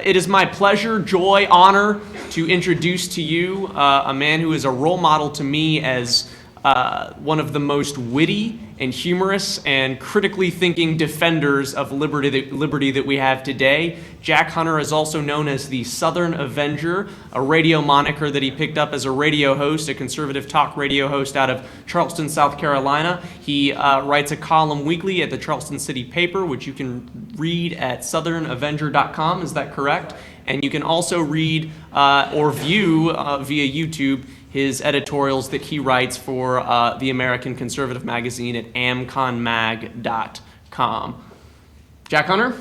It is my pleasure, joy, honor to introduce to you a man who is a role model to me as one of the most witty and humorous and critically thinking defenders of liberty that we have today. Jack Hunter is also known as the Southern Avenger, a radio moniker that he picked up as a radio host, a conservative talk radio host out of Charleston, South Carolina. He writes a column weekly at the Charleston City Paper, which you can read at southernavenger.com. Is that correct? And you can also read or view via YouTube his editorials that he writes for the American Conservative magazine at amconmag.com. Jack Hunter?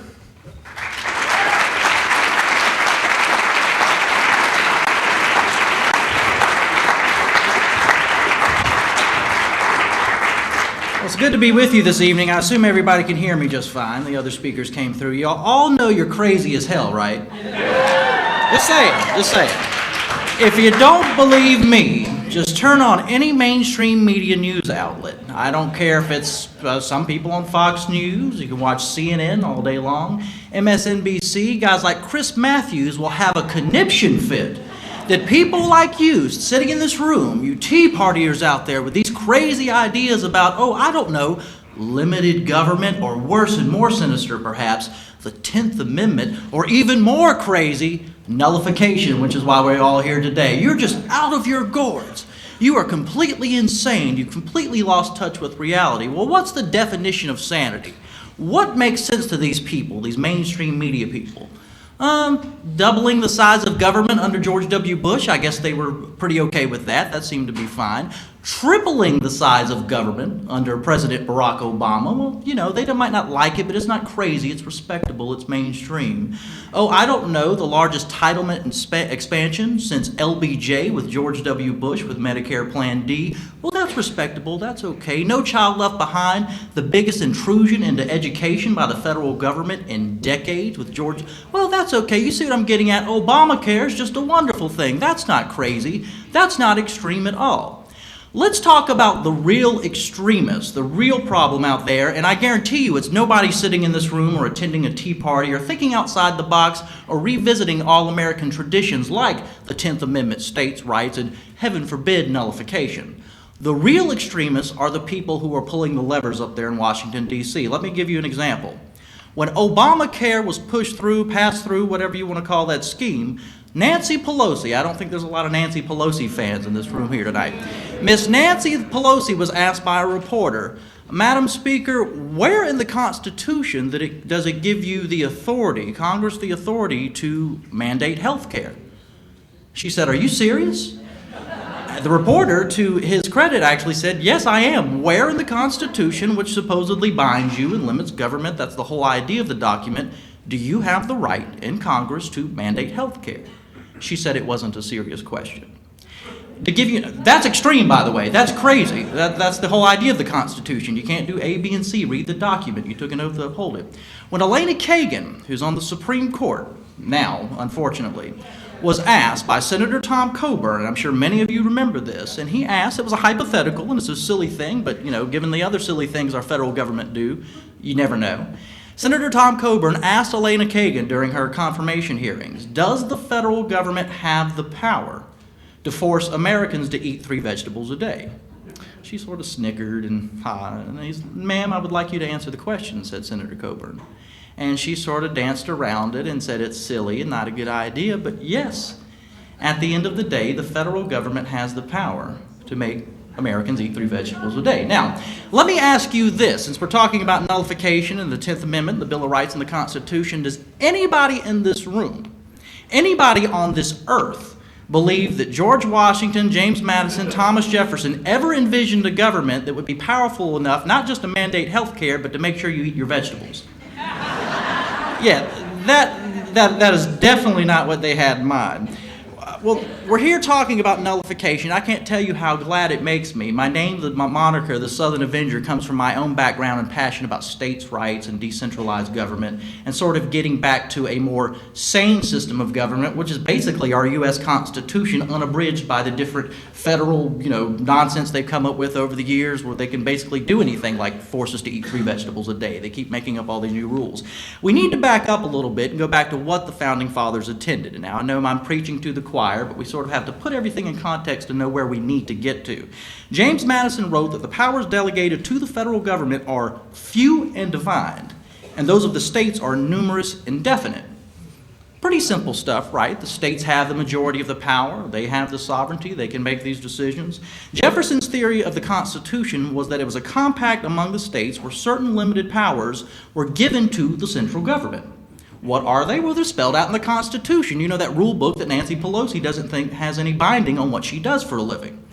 Well, it's good to be with you this evening. I assume everybody can hear me just fine. The other speakers came through. You all know you're crazy as hell, right? Just say it. Just say it. If you don't believe me, just turn on any mainstream media news outlet. I don't care if it's some people on Fox News. You can watch CNN all day long. MSNBC, guys like Chris Matthews will have a conniption fit that people like you sitting in this room, you Tea Partiers out there with these crazy ideas about, oh, I don't know, limited government, or worse and more sinister perhaps, the 10th Amendment, or even more crazy, nullification, which is why we're all here today. You're just out of your gourds. You are completely insane. You've completely lost touch with reality. Well, what's the definition of sanity? What makes sense to these people, these mainstream media people? Doubling the size of government under George W. Bush, I guess they were pretty okay with that. That seemed to be fine. Tripling the size of government under President Barack Obama. Well, you know, they might not like it, but it's not crazy. It's respectable. It's mainstream. Oh, I don't know, the largest entitlement expansion since LBJ with George W. Bush with Medicare Plan D. Well, that's respectable. That's okay. No Child Left Behind, the biggest intrusion into education by the federal government in decades with George. Well, that's okay. You see what I'm getting at? Obamacare is just a wonderful thing. That's not crazy. That's not extreme at all. Let's talk about the real extremists, the real problem out there, and I guarantee you it's nobody sitting in this room or attending a tea party or thinking outside the box or revisiting all-American traditions like the 10th Amendment, states' rights, and heaven forbid, nullification. The real extremists are the people who are pulling the levers up there in Washington, D.C. Let me give you an example. When Obamacare was pushed through, passed through, whatever you want to call that scheme, Nancy Pelosi, I don't think there's a lot of Nancy Pelosi fans in this room here tonight. Miss Nancy Pelosi was asked by a reporter, Madam Speaker, where in the Constitution does it give you the authority, Congress the authority to mandate health care? She said, are you serious? The reporter, to his credit, actually said, yes, I am. Where in the Constitution, which supposedly binds you and limits government, that's the whole idea of the document, do you have the right in Congress to mandate health care? She said it wasn't a serious question. To give you, that's extreme, by the way. That's crazy. That's the whole idea of the Constitution. You can't do A, B, and C. Read the document. You took an oath to uphold it. When Elena Kagan, who's on the Supreme Court now, unfortunately, was asked by Senator Tom Coburn, and I'm sure many of you remember this, and he asked, it was a hypothetical, and it's a silly thing, but, you know, given the other silly things our federal government do, you never know. Senator Tom Coburn asked Elena Kagan during her confirmation hearings, does the federal government have the power to force Americans to eat 3 vegetables a day? She sort of snickered and ma'am, I would like you to answer the question, said Senator Coburn. And she sort of danced around it and said it's silly and not a good idea, but yes, at the end of the day, the federal government has the power to make Americans eat 3 vegetables a day. Now, let me ask you this, since we're talking about nullification and the 10th Amendment, the Bill of Rights, and the Constitution, does anybody in this room, anybody on this earth, believe that George Washington, James Madison, Thomas Jefferson ever envisioned a government that would be powerful enough not just to mandate health care, but to make sure you eat your vegetables? Yeah, that is definitely not what they had in mind. Well, we're here talking about nullification. I can't tell you how glad it makes me. My name, my moniker, the Southern Avenger, comes from my own background and passion about states' rights and decentralized government and sort of getting back to a more sane system of government, which is basically our U.S. Constitution unabridged by the different federal, nonsense they've come up with over the years where they can basically do anything like force us to eat 3 vegetables a day. They keep making up all these new rules. We need to back up a little bit and go back to what the Founding Fathers intended. And now I know I'm preaching to the choir, but we sort of have to put everything in context to know where we need to get to. James Madison wrote that the powers delegated to the federal government are few and defined, and those of the states are numerous and definite. Pretty simple stuff, right? The states have the majority of the power. They have the sovereignty. They can make these decisions. Jefferson's theory of the Constitution was that it was a compact among the states where certain limited powers were given to the central government. What are they? Well, they're spelled out in the Constitution. You know, that rule book that Nancy Pelosi doesn't think has any binding on what she does for a living.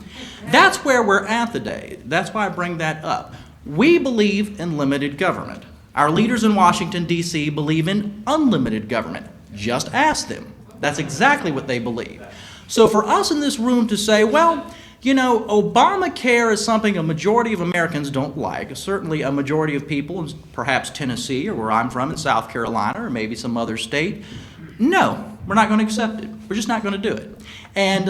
That's where we're at today. That's why I bring that up. We believe in limited government. Our leaders in Washington, D.C. believe in unlimited government. Just ask them. That's exactly what they believe. So for us in this room to say, well, Obamacare is something a majority of Americans don't like. Certainly a majority of people in perhaps Tennessee or where I'm from in South Carolina or maybe some other state. No, we're not going to accept it. We're just not going to do it. And,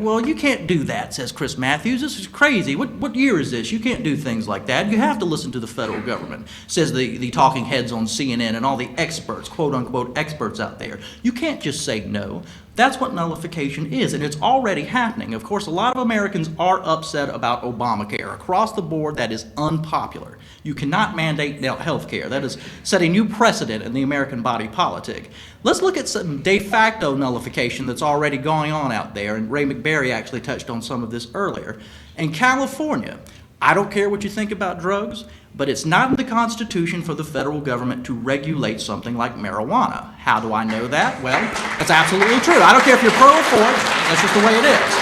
well, you can't do that, says Chris Matthews. This is crazy. What year is this? You can't do things like that. You have to listen to the federal government, says the talking heads on CNN and all the experts, quote-unquote experts out there. You can't just say no. That's what nullification is, and it's already happening. Of course, a lot of Americans are upset about Obamacare. Across the board, that is unpopular. You cannot mandate health care. That is set a new precedent in the American body politic. Let's look at some de facto nullification that's already going on out there, and Ray McBarry actually touched on some of this earlier. In California, I don't care what you think about drugs, but it's not in the Constitution for the federal government to regulate something like marijuana. How do I know that? Well, that's absolutely true. I don't care if you're pro or for it. That's just the way it is.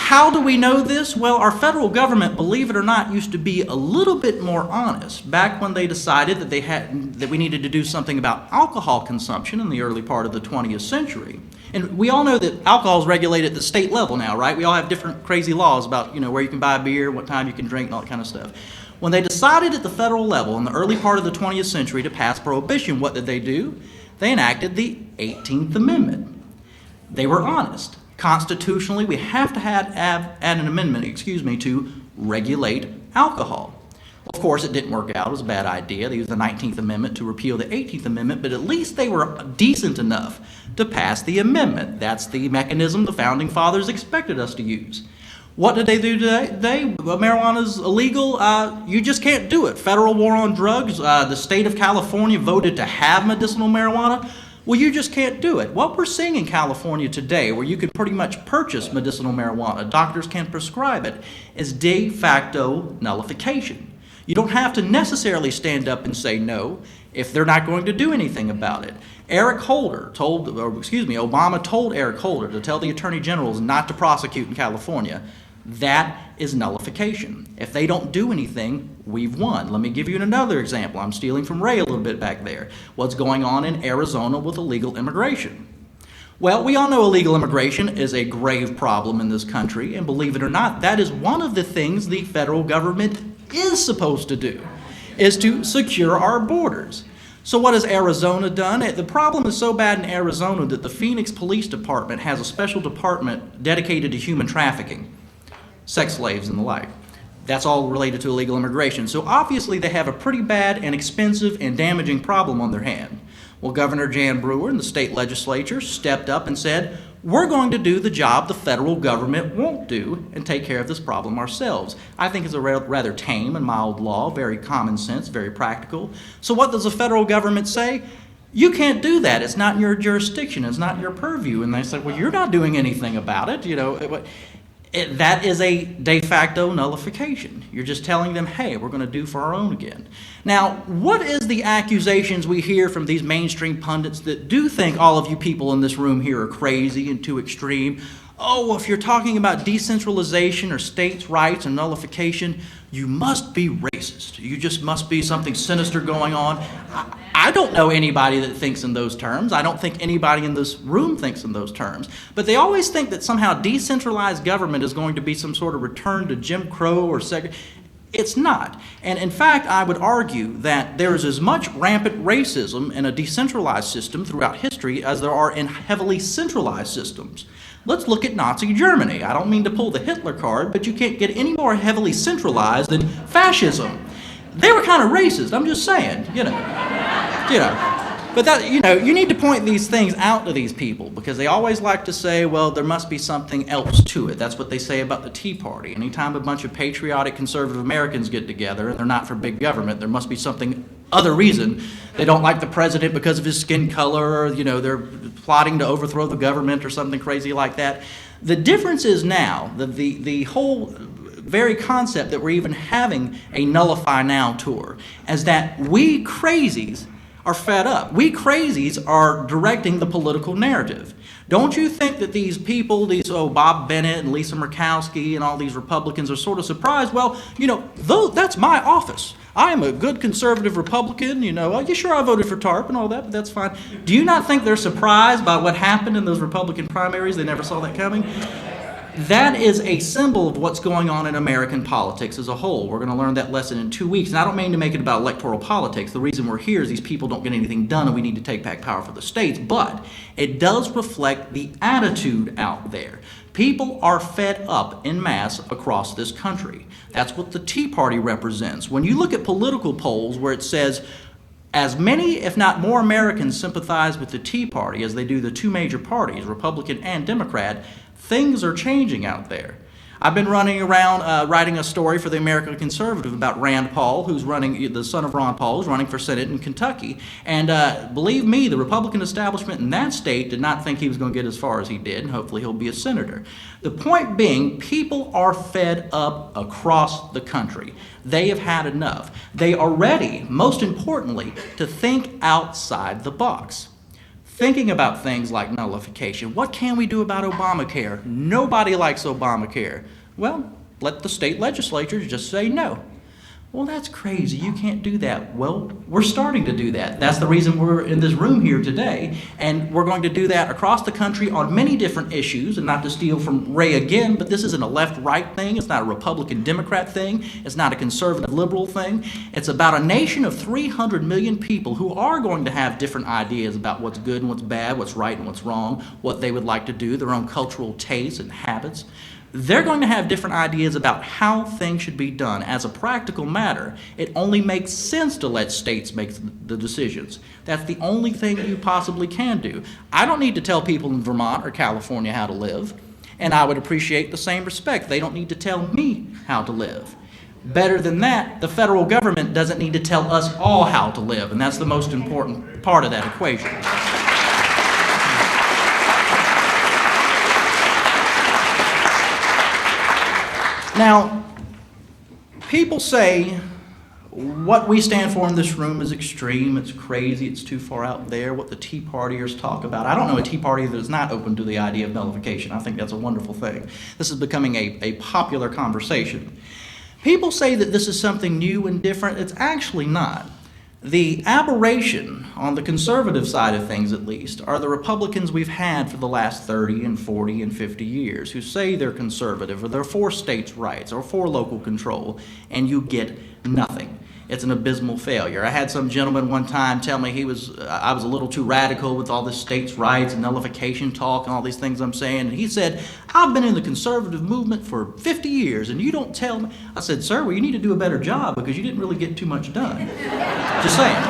How do we know this? Well, our federal government, believe it or not, used to be a little bit more honest. Back when they decided that we needed to do something about alcohol consumption in the early part of the 20th century. And we all know that alcohol is regulated at the state level now, right? We all have different crazy laws about, where you can buy beer, what time you can drink, and all that kind of stuff. When they decided at the federal level in the early part of the 20th century to pass prohibition, what did they do? They enacted the 18th Amendment. They were honest. Constitutionally, we have to add an amendment, to regulate alcohol. Of course, it didn't work out. It was a bad idea. They used the 19th Amendment to repeal the 18th Amendment, but at least they were decent enough to pass the amendment. That's the mechanism the Founding Fathers expected us to use. What did they do today? Marijuana's illegal. You just can't do it. Federal war on drugs. The state of California voted to have medicinal marijuana. Well, you just can't do it. What we're seeing in California today, where you can pretty much purchase medicinal marijuana, doctors can prescribe it, is de facto nullification. You don't have to necessarily stand up and say no if they're not going to do anything about it. Obama told Eric Holder to tell the attorney generals not to prosecute in California. That is nullification. If they don't do anything, we've won. Let me give you another example. I'm stealing from Ray a little bit back there. What's going on in Arizona with illegal immigration? Well, we all know illegal immigration is a grave problem in this country, and believe it or not, that is one of the things the federal government is supposed to do, is to secure our borders. So what has Arizona done? The problem is so bad in Arizona that the Phoenix Police Department has a special department dedicated to human trafficking, sex slaves and the like. That's all related to illegal immigration. So obviously they have a pretty bad and expensive and damaging problem on their hand. Well, Governor Jan Brewer and the state legislature stepped up and said, we're going to do the job the federal government won't do and take care of this problem ourselves. I think it's a rather tame and mild law, very common sense, very practical. So what does the federal government say? You can't do that. It's not in your jurisdiction. It's not in your purview. And they said, well, you're not doing anything about it. That is a de facto nullification. You're just telling them, hey, we're going to do for our own again. Now, what is the accusations we hear from these mainstream pundits that do think all of you people in this room here are crazy and too extreme? oh, if you're talking about decentralization or states' rights and nullification, you must be racist. You just must be something sinister going on. I don't know anybody that thinks in those terms. I don't think anybody in this room thinks in those terms. But they always think that somehow decentralized government is going to be some sort of return to Jim Crow or It's not. And in fact, I would argue that there is as much rampant racism in a decentralized system throughout history as there are in heavily centralized systems. Let's look at Nazi Germany. I don't mean to pull the Hitler card, but you can't get any more heavily centralized than fascism. They were kind of racist, I'm just saying, you know. But that, you need to point these things out to these people because they always like to say, well, there must be something else to it. That's what they say about the Tea Party. Anytime a bunch of patriotic conservative Americans get together and they're not for big government, there must be something other reason. They don't like the president because of his skin color, or, they're plotting to overthrow the government or something crazy like that. The difference is now that the whole very concept that we're even having a Nullify Now tour is that we crazies are fed up. We crazies are directing the political narrative. Don't you think that these people, Bob Bennett and Lisa Murkowski and all these Republicans are sort of surprised? Well, that's my office. I am a good conservative Republican, yeah, sure, I voted for TARP and all that, but that's fine. Do you not think they're surprised by what happened in those Republican primaries? They never saw that coming? That is a symbol of what's going on in American politics as a whole. We're going to learn that lesson in 2 weeks. And I don't mean to make it about electoral politics. The reason we're here is these people don't get anything done and we need to take back power for the states. But it does reflect the attitude out there. People are fed up en masse across this country. That's what the Tea Party represents. When you look at political polls where it says as many, if not more, Americans sympathize with the Tea Party as they do the two major parties, Republican and Democrat, things are changing out there. I've been running around writing a story for the American Conservative about Rand Paul, the son of Ron Paul, who's running for Senate in Kentucky. And believe me, the Republican establishment in that state did not think he was going to get as far as he did, and hopefully he'll be a senator. The point being, people are fed up across the country. They have had enough. They are ready, most importantly, to think outside the box. Thinking about things like nullification. What can we do about Obamacare? Nobody likes Obamacare. Well, let the state legislatures just say no. Well, that's crazy. You can't do that. Well, we're starting to do that. That's the reason we're in this room here today. And we're going to do that across the country on many different issues. And not to steal from Ray again, but this isn't a left-right thing. It's not a Republican-Democrat thing. It's not a conservative-liberal thing. It's about a nation of 300 million people who are going to have different ideas about what's good and what's bad, what's right and what's wrong, what they would like to do, their own cultural tastes and habits. They're going to have different ideas about how things should be done. As a practical matter, it only makes sense to let states make the decisions. That's the only thing you possibly can do. I don't need to tell people in Vermont or California how to live, and I would appreciate the same respect. They don't need to tell me how to live. Better than that, the federal government doesn't need to tell us all how to live, and that's the most important part of that equation. Now, people say what we stand for in this room is extreme, it's crazy, it's too far out there, what the Tea Partiers talk about. I don't know a Tea Party that is not open to the idea of nullification. I think that's a wonderful thing. This is becoming a popular conversation. People say that this is something new and different. It's actually not. The aberration, on the conservative side of things at least, are the Republicans we've had for the last 30 and 40 and 50 years who say they're conservative or they're for states' rights or for local control, and you get nothing. It's an abysmal failure. I had some gentleman one time tell me I was a little too radical with all this states' rights and nullification talk and all these things I'm saying. And he said, I've been in the conservative movement for 50 years and you don't tell me. I said, sir, well, you need to do a better job because you didn't really get too much done. Just saying.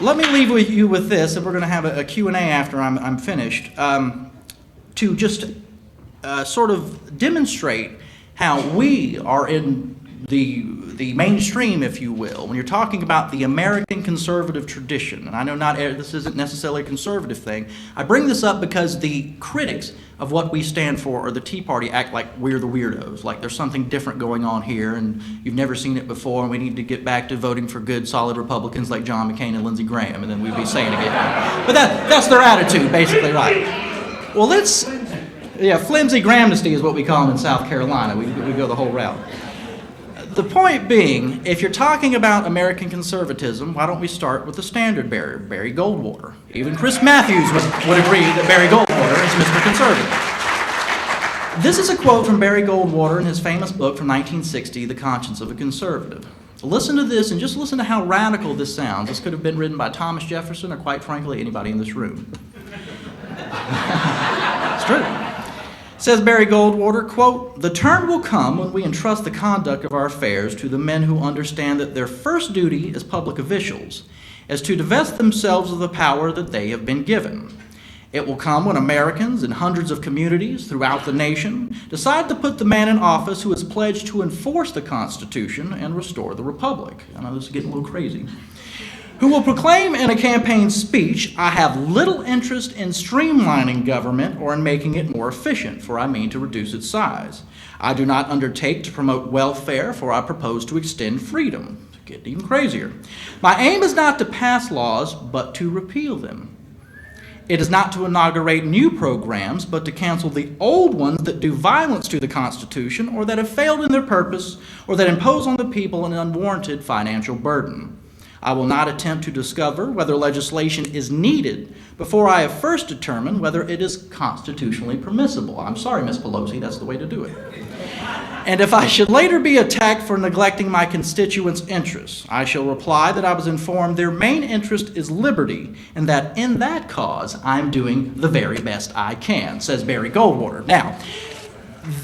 Let me leave you with this, and we're going to have a Q&A after I'm finished, to just sort of demonstrate how we are in the mainstream, if you will, when you're talking about the American conservative tradition, and I know this isn't necessarily a conservative thing, I bring this up because the critics of what we stand for, or the Tea Party, act like we're the weirdos, like there's something different going on here and you've never seen it before and we need to get back to voting for good, solid Republicans like John McCain and Lindsey Graham, and then we'd be saying again. But that's their attitude, basically, right? Well, flimsy Grahamnesty is what we call them in South Carolina. We go the whole route. The point being, if you're talking about American conservatism, why don't we start with the standard bearer, Barry Goldwater? Even Chris Matthews would agree that Barry Goldwater is Mr. Conservative. This is a quote from Barry Goldwater in his famous book from 1960, The Conscience of a Conservative. Listen to this and just listen to how radical this sounds. This could have been written by Thomas Jefferson or, quite frankly, anybody in this room. It's true. Says Barry Goldwater, quote, "The turn will come when we entrust the conduct of our affairs to the men who understand that their first duty as public officials is to divest themselves of the power that they have been given. It will come when Americans in hundreds of communities throughout the nation decide to put the man in office who has pledged to enforce the Constitution and restore the Republic." I know this is getting a little crazy. "Who will proclaim in a campaign speech, 'I have little interest in streamlining government or in making it more efficient, for I mean to reduce its size. I do not undertake to promote welfare, for I propose to extend freedom.'" It's getting even crazier. "My aim is not to pass laws, but to repeal them. It is not to inaugurate new programs, but to cancel the old ones that do violence to the Constitution or that have failed in their purpose or that impose on the people an unwarranted financial burden. I will not attempt to discover whether legislation is needed before I have first determined whether it is constitutionally permissible." I'm sorry, Ms. Pelosi, that's the way to do it. "And if I should later be attacked for neglecting my constituents' interests, I shall reply that I was informed their main interest is liberty, and that in that cause I'm doing the very best I can," says Barry Goldwater. Now,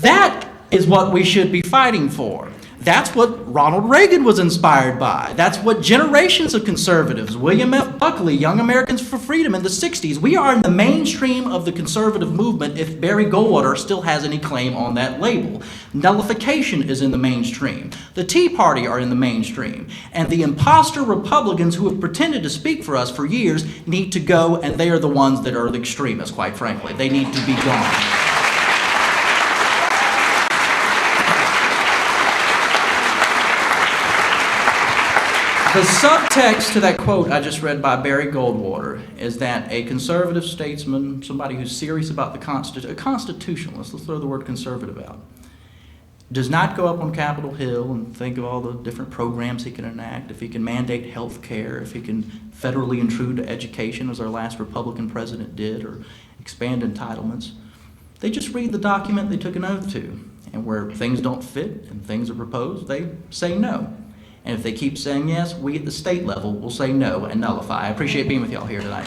that is what we should be fighting for. That's what Ronald Reagan was inspired by. That's what generations of conservatives, William F. Buckley, Young Americans for Freedom in the 60s, we are in the mainstream of the conservative movement if Barry Goldwater still has any claim on that label. Nullification is in the mainstream. The Tea Party are in the mainstream. And the imposter Republicans who have pretended to speak for us for years need to go, and they are the ones that are the extremists, quite frankly. They need to be gone. The subtext to that quote I just read by Barry Goldwater is that a conservative statesman, somebody who's serious about the Constitution, a constitutionalist, let's throw the word conservative out, does not go up on Capitol Hill and think of all the different programs he can enact, if he can mandate health care, if he can federally intrude to education, as our last Republican president did, or expand entitlements. They just read the document they took an oath to, and where things don't fit and things are proposed, they say no. And if they keep saying yes, we at the state level will say no and nullify. I appreciate being with y'all here tonight.